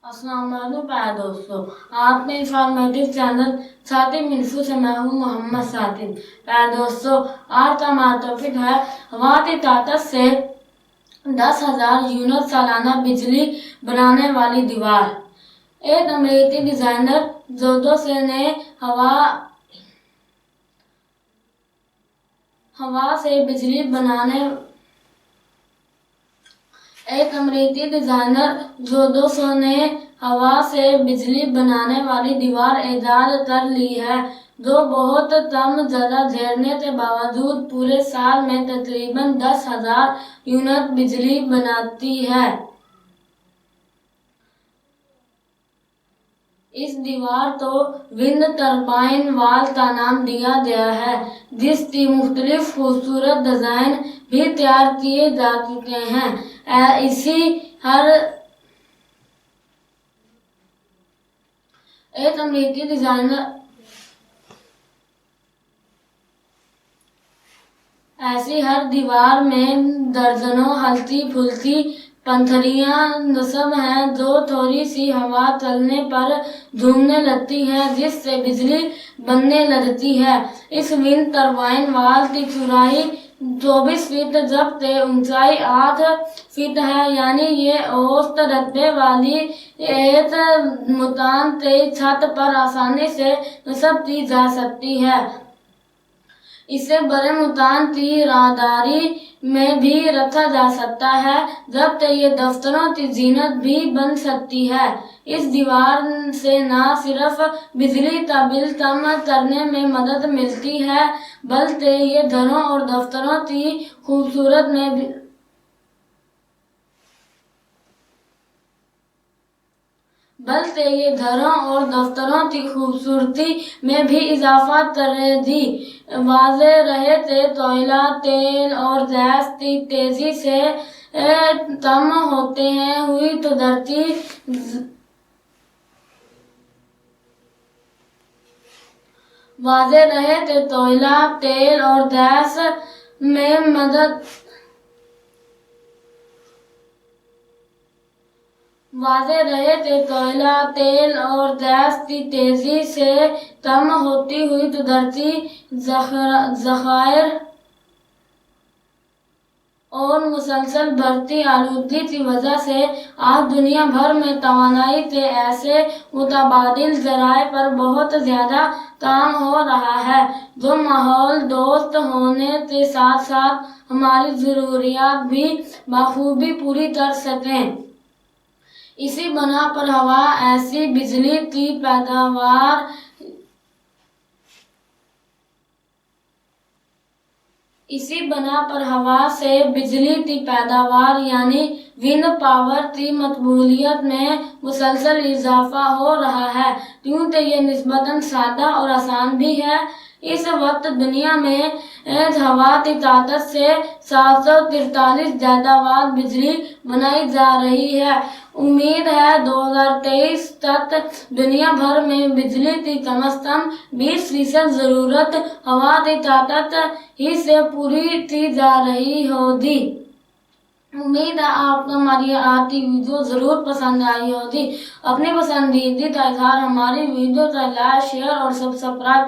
السلام علیکم پیارے دوستوں، آپ نے انفارمیٹو چینل ساتم انفو سے میں ہوں محمد ساتم۔ پیارے دوستوں، آج کا ہمارا ٹاپک ہے ہوا کی طاقت سے 10,000 یونٹ سالانہ بجلی بنانے والی دیوار۔ ایک امریکی ڈیزائنر جودوسے نے ہوا سے بجلی بنانے والی دیوار ایجاد کر لی ہے، جو بہت کم جگہ گھیرنے کے باوجود پورے سال میں تقریباً 10,000 یونٹ بجلی بناتی ہے۔ اس دیوار کو ونڈ ٹربائن وال کا نام دیا گیا ہے، جس کی مختلف خوبصورت ڈیزائن بھی تیار کیے جا چکے ہیں۔ ایسی ہر دیوار میں درجنوں ہلکی پھلکی پتھریاں نصب ہیں جو تھوڑی سی ہوا چلنے پر جھومنے لگتی ہیں، جس سے بجلی بننے لگتی ہے۔ اس ونڈ ٹربائن وال کی چوڑائی 24 فٹ جبکہ اونچائی 8 فٹ ہے، یعنی یہ اوسط رقبے والی ایک مکان کی چھت پر آسانی سے نصب کی جا سکتی ہے۔ اسے بڑے مکان کی راہداری میں بھی رکھا جا سکتا ہے، جبکہ یہ دفتروں کی زینت بھی بن سکتی ہے۔ اس دیوار سے نہ صرف بجلی کا بل کم کرنے میں مدد ملتی ہے بلکہ یہ گھروں اور دفتروں کی خوبصورتی میں بھی اضافہ کرے گی۔ واضح رہے کہ کوئلہ، تیل اور گیس کی تیزی سے کم ہوتے ہوئی قدرتی ذخائر اور مسلسل بڑھتی آلودگی کی وجہ سے آج دنیا بھر میں توانائی کے ایسے متبادل ذرائع پر بہت زیادہ کام ہو رہا ہے جو ماحول دوست ہونے کے ساتھ ساتھ ہماری ضروریات بھی بخوبی پوری کر سکیں۔ اسی بنا پر ہوا سے بجلی کی پیداوار یعنی ونڈ پاور کی مقبولیت میں مسلسل اضافہ ہو رہا ہے، کیونکہ یہ نسبتاً سادہ اور آسان بھی ہے۔ اس وقت دنیا میں ہوا کی طاقت سے 743 گیگا واٹ بجلی بنائی جا رہی ہے۔ امید ہے 2023 تک دنیا بھر میں بجلی کی کم از کم 20% ضرورت ہوا کی طاقت ہی سے پوری کی جا رہی ہوگی۔ امید ہے آپ کو ہماری آج کی ویڈیو ضرور پسند آئی ہوگی۔ اپنی پسندیدگی کا اظہار ہماری ویڈیو کو لائک، شیئر اور سبسکرائب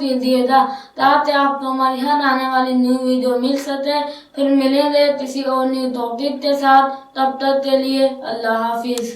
کیجیے گا تاکہ آپ کو ہماری ہر آنے والی نیو ویڈیو مل سکے۔ پھر ملیں گے کسی اور نیو ٹاپک کے ساتھ، تب تک کے لیے اللہ حافظ۔